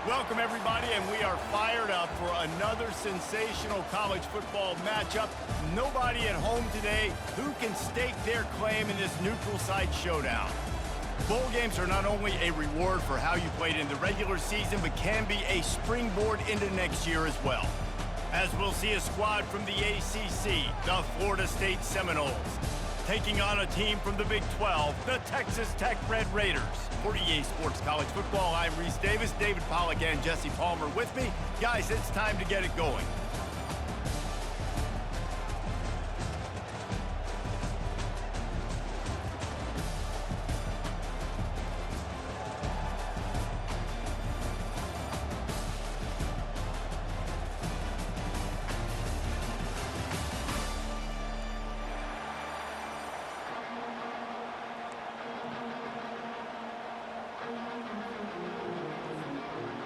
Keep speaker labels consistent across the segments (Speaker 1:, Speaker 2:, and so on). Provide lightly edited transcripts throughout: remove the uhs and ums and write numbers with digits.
Speaker 1: Welcome, everybody, and we are fired up for another sensational college football matchup. Nobody at home today who can stake their claim in this neutral site showdown. Bowl games are not only a reward for how you played in the regular season, but can be a springboard into next year as well. As we'll see a squad from the ACC, the Florida State Seminoles, taking on a team from the Big 12, the Texas Tech Red Raiders. For EA Sports College Football, I'm Reese Davis, David Pollack, and Jesse Palmer with me. Guys, it's time to get it going.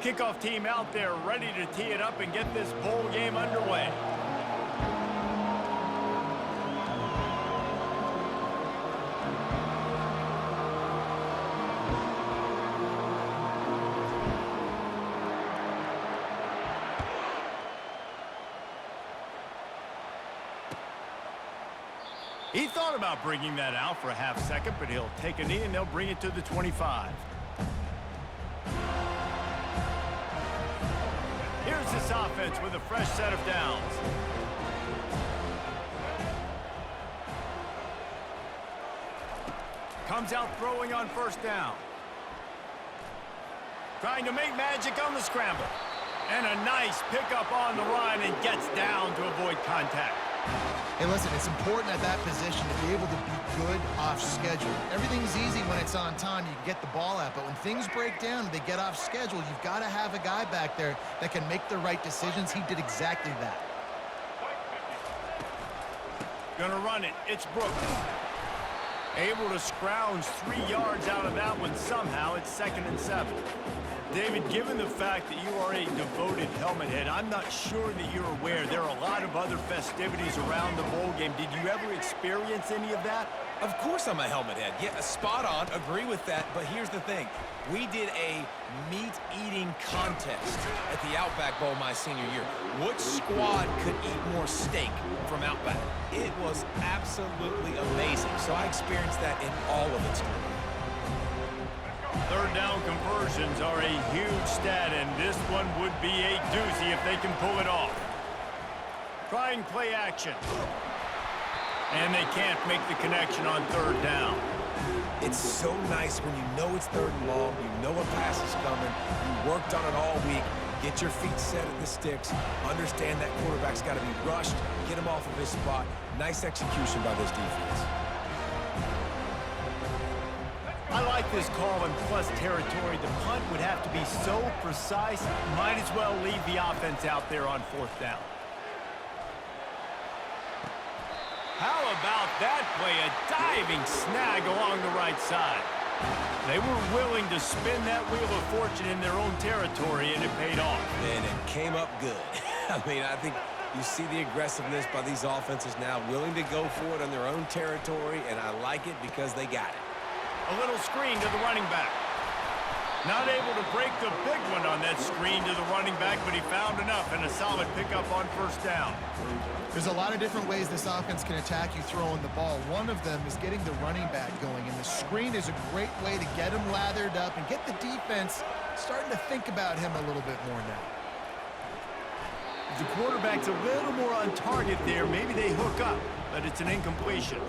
Speaker 1: Kickoff team out there ready to tee it up and get this bowl game underway. He thought about bringing that out for a half second, but he'll take a knee and they'll bring it to the 25. Here's this offense with a fresh set of downs. Comes out throwing on first down. Trying to make magic on the scramble. And a nice pickup on the run and gets down to avoid contact.
Speaker 2: Hey, listen, it's important at that position to be able to be good off schedule. Everything's easy when it's on time. You can get the ball out, but when things break down and they get off schedule, you've got to have a guy back there that can make the right decisions. He did exactly that.
Speaker 1: Gonna run it. It's Brooks. Able to scrounge 3 yards out of that one somehow. It's 2nd and 7. David, given the fact that you are a devoted helmet head, I'm not sure that you're aware there are a lot of other festivities around the bowl game. Did you ever experience any of that?
Speaker 3: Of course I'm a helmet head. Yeah, spot on. Agree with that. But here's the thing. We did a meat-eating contest at the Outback Bowl my senior year. Which squad could eat more steak from Outback? It was absolutely amazing. So I experienced that in all of its glory.
Speaker 1: Third down conversions are a huge stat, and this one would be a doozy if they can pull it off. Trying play action. And they can't make the connection on third down.
Speaker 3: It's so nice when you know it's 3rd and long, you know a pass is coming, you worked on it all week, get your feet set at the sticks, understand that quarterback's got to be rushed, get him off of his spot. Nice execution by this defense.
Speaker 1: I like this call in plus territory. The punt would have to be so precise, might as well leave the offense out there on 4th down. How about that play? A diving snag along the right side. They were willing to spin that wheel of fortune in their own territory, and it paid off.
Speaker 3: And it came up good. I mean, I think you see the aggressiveness by these offenses now, willing to go for it on their own territory, and I like it because they got it.
Speaker 1: A little screen to the running back. Not able to break the big one on that screen to the running back, but he found enough and a solid pickup on first down.
Speaker 2: There's a lot of different ways this offense can attack you throwing the ball. One of them is getting the running back going, and the screen is a great way to get him lathered up and get the defense starting to think about him a little bit more now.
Speaker 1: If the quarterback's a little more on target there, maybe they hook up, but it's an incompletion.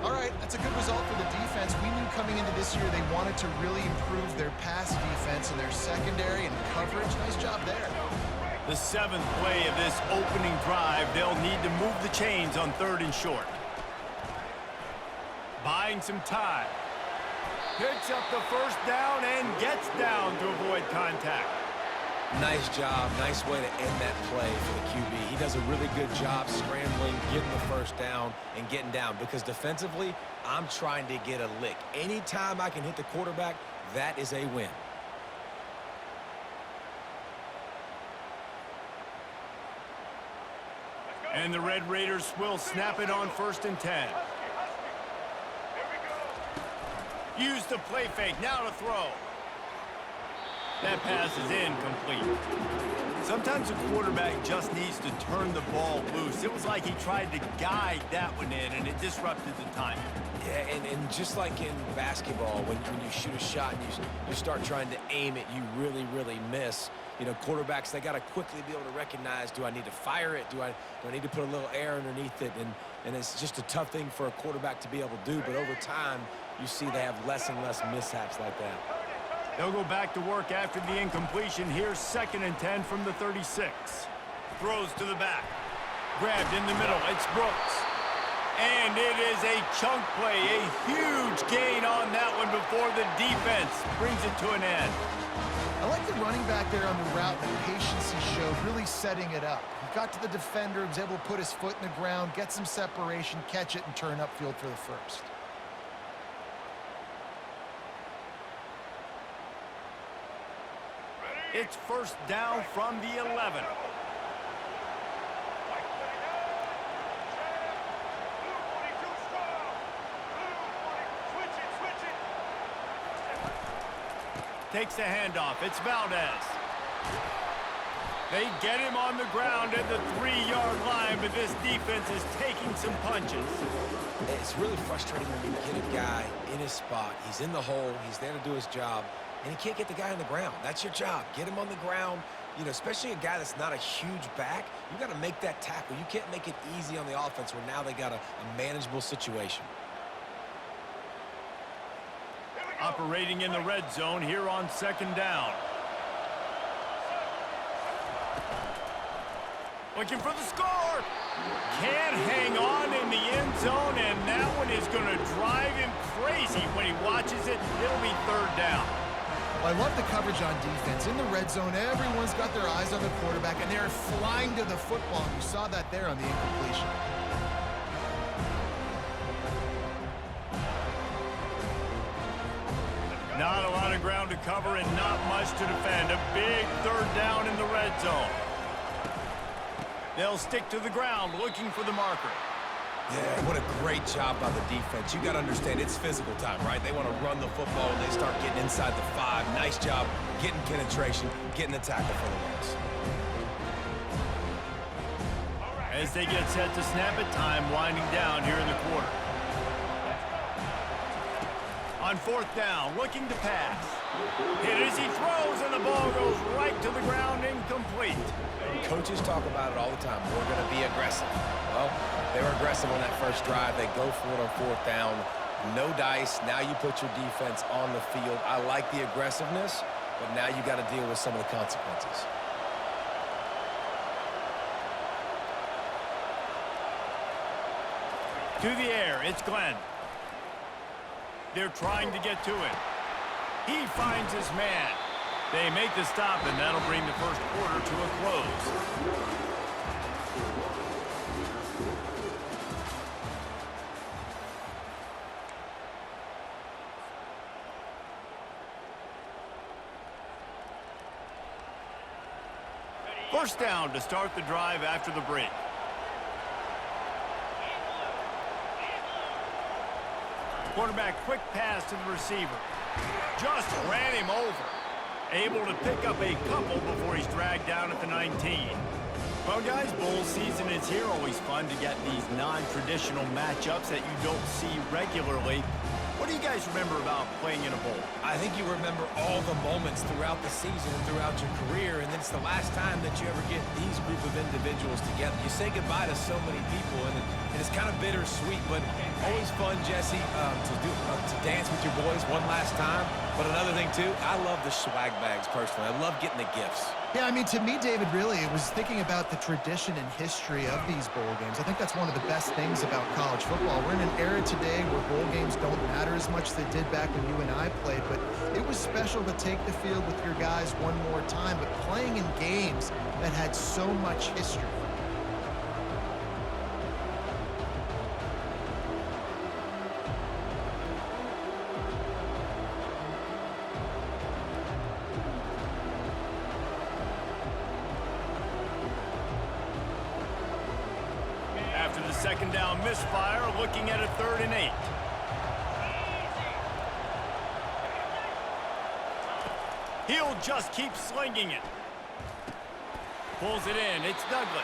Speaker 2: All right, that's a good result for the defense. We knew coming into this year they wanted to really improve their pass defense and their secondary and coverage. Nice job there.
Speaker 1: The 7th play of this opening drive, they'll need to move the chains on 3rd and short. Buying some time. Picks up the first down and gets down to avoid contact.
Speaker 3: Nice job. Nice way to end that play for the QB. He does a really good job scrambling, getting the first down, and getting down. Because defensively, I'm trying to get a lick. Anytime I can hit the quarterback, that is a win.
Speaker 1: And the Red Raiders will snap it on 1st and 10. Use the play fake. Now to throw. That pass is incomplete. Sometimes a quarterback just needs to turn the ball loose. It was like he tried to guide that one in, and it disrupted the timing.
Speaker 3: Yeah, and just like in basketball, when you shoot a shot and you start trying to aim it, you really, really miss. You know, quarterbacks, they got to quickly be able to recognize, do I need to fire it? Do I need to put a little air underneath it? And it's just a tough thing for a quarterback to be able to do. But over time, you see they have less and less mishaps like that.
Speaker 1: They'll go back to work after the incompletion. Here's 2nd and 10 from the 36. Throws to the back. Grabbed in the middle. It's Brooks. And it is a chunk play. A huge gain on that one before the defense brings it to an end.
Speaker 2: I like the running back there on the route, the patience he showed, really setting it up. He got to the defender, was able to put his foot in the ground, get some separation, catch it, and turn upfield for the first.
Speaker 1: It's 1st down from the 11. Takes the handoff. It's Valdez. They get him on the ground at the 3-yard line, but this defense is taking some punches.
Speaker 3: It's really frustrating when you get a guy in his spot. He's in the hole. He's there to do his job, and he can't get the guy on the ground. That's your job. Get him on the ground. You know, especially a guy that's not a huge back, you got to make that tackle. You can't make it easy on the offense where now they got a manageable situation.
Speaker 1: Operating in the red zone here on 2nd down. Looking for the score. Can't hang on in the end zone, and that one is going to drive him crazy when he watches it. It'll be 3rd down.
Speaker 2: Well, I love the coverage on defense. In the red zone, everyone's got their eyes on the quarterback, and they're flying to the football. You saw that there on the incompletion.
Speaker 1: Not a lot of ground to cover and not much to defend. A big 3rd down in the red zone. They'll stick to the ground looking for the marker.
Speaker 3: Yeah, what a great job by the defense. You got to understand, it's physical time, right? They want to run the football when they start getting inside the 5. Nice job getting penetration, getting the tackle for the loss.
Speaker 1: As they get set to snap it, time winding down here in the quarter. On 4th down, looking to pass. Hit as he throws, and the ball goes right to the ground, incomplete.
Speaker 3: Coaches talk about it all the time. We're going to be aggressive. Well, they were aggressive on that first drive. They go for it on 4th down. No dice. Now you put your defense on the field. I like the aggressiveness, but now you got to deal with some of the consequences.
Speaker 1: To the air, it's Glenn. They're trying to get to it. He finds his man. They make the stop, and that'll bring the first quarter to a close. First down to start the drive after the break. Quarterback, quick pass to the receiver. Just ran him over. Able to pick up a couple before he's dragged down at the 19. Well, guys, bowl season is here. Always fun to get these non-traditional matchups that you don't see regularly. What do you guys remember about playing in a bowl?
Speaker 3: I think you remember all the moments throughout the season and throughout your career, and it's the last time that you ever get these group of individuals together. You say goodbye to so many people, and it's kind of bittersweet, but always fun, Jesse, to dance with your boys one last time. But another thing, too, I love the swag bags, personally. I love getting the gifts.
Speaker 2: Yeah, I mean, to me, David, really, it was thinking about the tradition and history of these bowl games. I think that's one of the best things about college football. We're in an era today where bowl games don't matter as much as they did back when you and I played, but it was special to take the field with your guys one more time, but playing in games that had so much history.
Speaker 1: After the second down misfire, looking at a 3rd and 8. He'll just keep slinging it. Pulls it in. It's Douglas.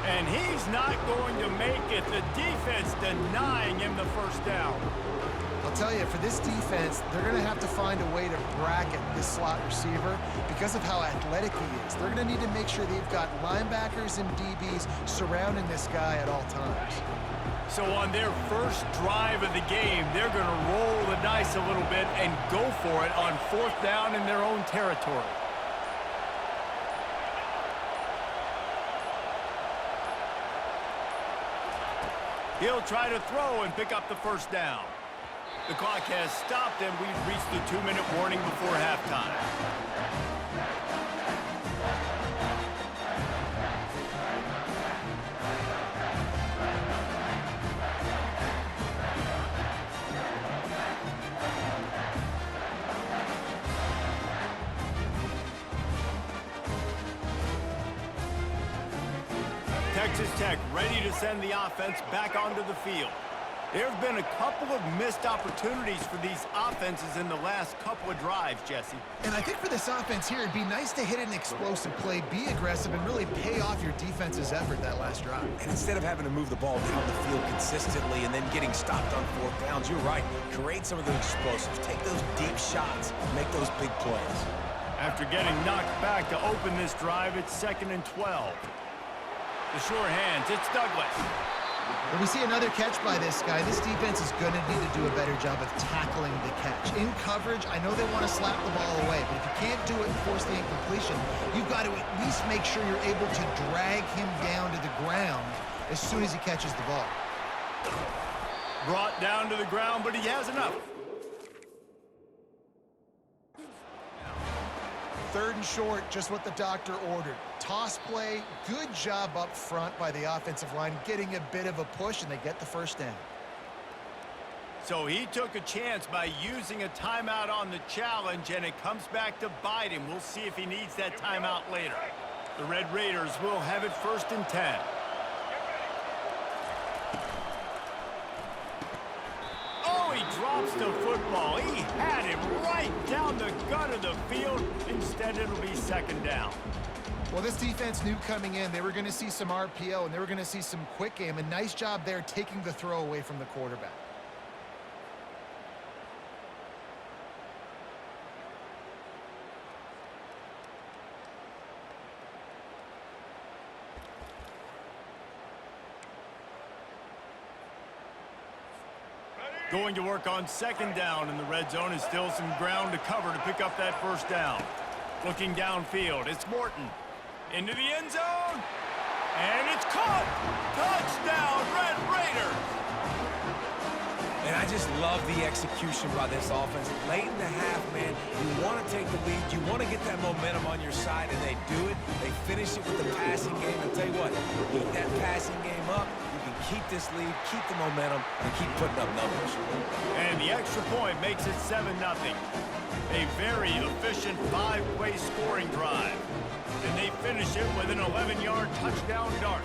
Speaker 1: And he's not going to make it. The defense denying him the first down.
Speaker 2: I'll tell you, for this defense, they're going to have to find a way to bracket this slot receiver because of how athletic he is. They're going to need to make sure they've got linebackers and DBs surrounding this guy at all times.
Speaker 1: So on their first drive of the game, they're going to roll the dice a little bit and go for it on 4th down in their own territory. He'll try to throw and pick up the first down. The clock has stopped, and we've reached the 2-minute warning before halftime. Texas Tech ready to send the offense back onto the field. There have been a couple of missed opportunities for these offenses in the last couple of drives, Jesse.
Speaker 2: And I think for this offense here, it'd be nice to hit an explosive play, be aggressive, and really pay off your defense's effort that last drive.
Speaker 3: And instead of having to move the ball down the field consistently and then getting stopped on 4th downs, you're right. Create some of those explosives. Take those deep shots. Make those big plays.
Speaker 1: After getting knocked back to open this drive, it's 2nd and 12. The sure hands, it's Douglas.
Speaker 2: When we see another catch by this guy, this defense is going to need to do a better job of tackling the catch. In coverage, I know they want to slap the ball away, but if you can't do it and force the incompletion, you've got to at least make sure you're able to drag him down to the ground as soon as he catches the ball.
Speaker 1: Brought down to the ground, but he has enough.
Speaker 2: 3rd and short, just what the doctor ordered. Toss play, good job up front by the offensive line, getting a bit of a push, and they get the first down.
Speaker 1: So he took a chance by using a timeout on the challenge, and it comes back to bite him. We'll see if he needs that timeout later. The Red Raiders will have it 1st and 10. Oh, he drops the football. He had him right down the gut of the field. Instead, it'll be 2nd down.
Speaker 2: Well, this defense knew coming in they were going to see some RPO and they were going to see some quick game. A nice job there taking the throw away from the quarterback.
Speaker 1: Going to work on 2nd down, and the red zone is still some ground to cover to pick up that first down. Looking downfield, it's Morton. Into the end zone, and it's caught! Touchdown, Red Raiders!
Speaker 3: And I just love the execution by this offense. Late in the half, man, you want to take the lead. You want to get that momentum on your side, and they do it. They finish it with the passing game. I'll tell you what, keep that passing game up. You can keep this lead, keep the momentum, and keep putting up numbers.
Speaker 1: And the extra point makes it 7-0. A very efficient 5-play scoring drive. And they finish it with an 11-yard touchdown dart.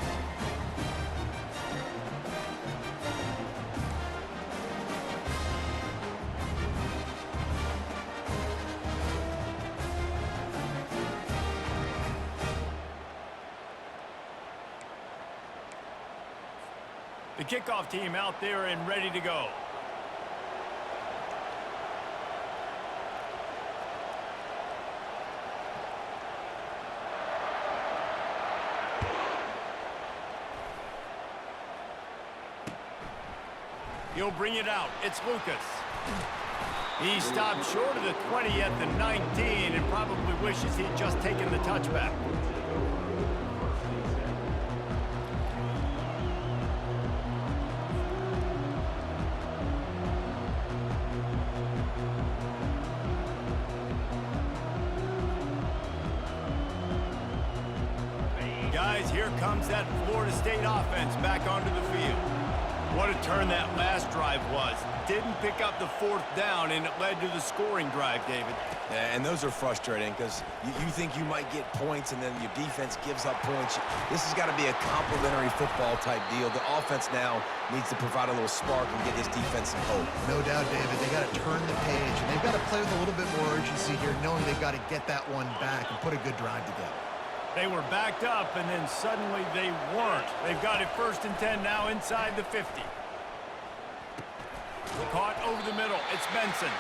Speaker 1: The kickoff team out there and ready to go. He'll bring it out. It's Lucas. He stopped short of the 20 at the 19 and probably wishes he'd just taken the touchback. Guys, here comes that Florida State offense back onto the field. What a turn that last drive was. Didn't pick up the fourth down, and it led to the scoring drive, David.
Speaker 3: Yeah, and those are frustrating because you think you might get points and then your defense gives up points. This has got to be a complementary football type deal. The offense now needs to provide a little spark and give this defense some hope.
Speaker 2: No doubt, David. They got to turn the page, and they've got to play with a little bit more urgency here, knowing they've got to get that one back and put a good drive together.
Speaker 1: They were backed up, and then suddenly they weren't. They've got it 1st and 10 now inside the 50. Caught over the middle. It's Benson.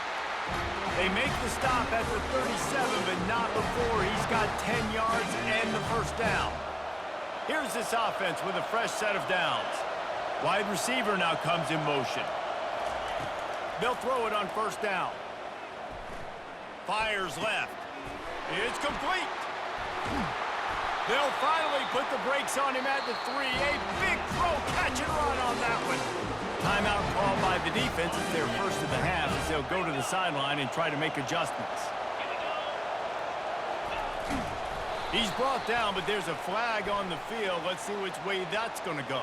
Speaker 1: They make the stop at the 37, but not before he's got 10 yards and the first down. Here's this offense with a fresh set of downs. Wide receiver now comes in motion. They'll throw it on 1st down. Fires left. It's complete. They'll finally put the brakes on him at the 3. A big throw, catch and run on that one. Timeout called by the defense. It's their first of the half as they'll go to the sideline and try to make adjustments. He's brought down, but there's a flag on the field. Let's see which way that's going to go.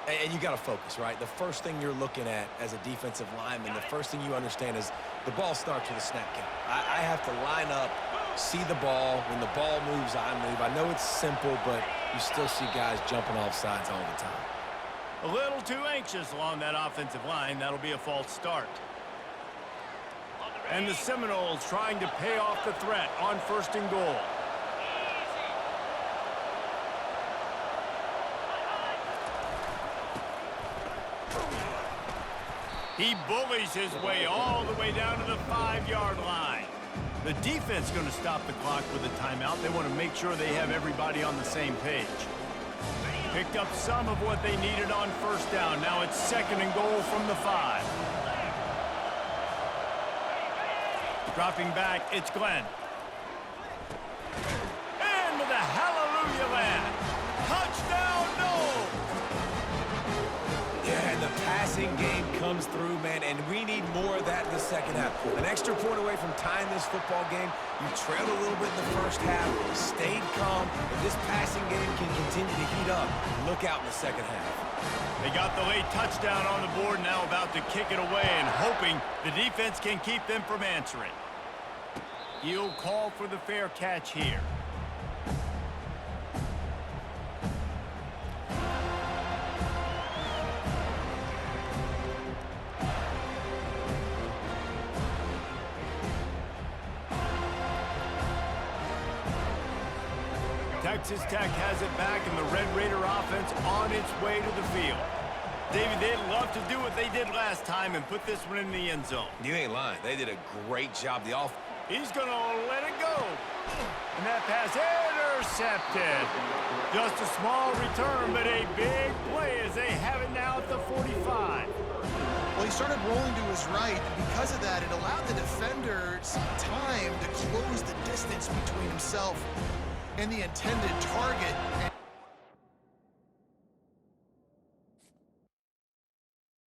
Speaker 3: And you got to focus, right? The first thing you're looking at as a defensive lineman, the first thing you understand is the ball starts with a snap count. I have to line up, see the ball. When the ball moves, I move. I know it's simple, but you still see guys jumping off sides all the time.
Speaker 1: A little too anxious along that offensive line. That'll be a false start. And the Seminoles trying to pay off the threat on 1st and goal. He bullies his way all the way down to the 5-yard line. The defense going to stop the clock with a timeout. They want to make sure they have everybody on the same page. Picked up some of what they needed on 1st down. Now it's 2nd and goal from the 5. Dropping back, it's Glenn. And with a hallelujah land. Touchdown, no!
Speaker 3: Yeah, and the passing game comes through, man, and we need more of that in the second half. An extra point away from tying this football game. You trailed a little bit in the first half, stayed calm. If this passing game can continue to heat up, look out in the second half.
Speaker 1: They got the late touchdown on the board, now about to kick it away and hoping the defense can keep them from answering. He'll call for the fair catch here. Texas Tech has it back, and the Red Raider offense on its way to the field. David, they'd love to do what they did last time and put this one in the end zone.
Speaker 3: You ain't lying. They did a great job. The offense.
Speaker 1: He's going to let it go. And that pass intercepted. Just a small return, but a big play as they have it now at the 45.
Speaker 2: Well, he started rolling to his right, and because of that, it allowed the defender some time to close the distance between himself and the intended target.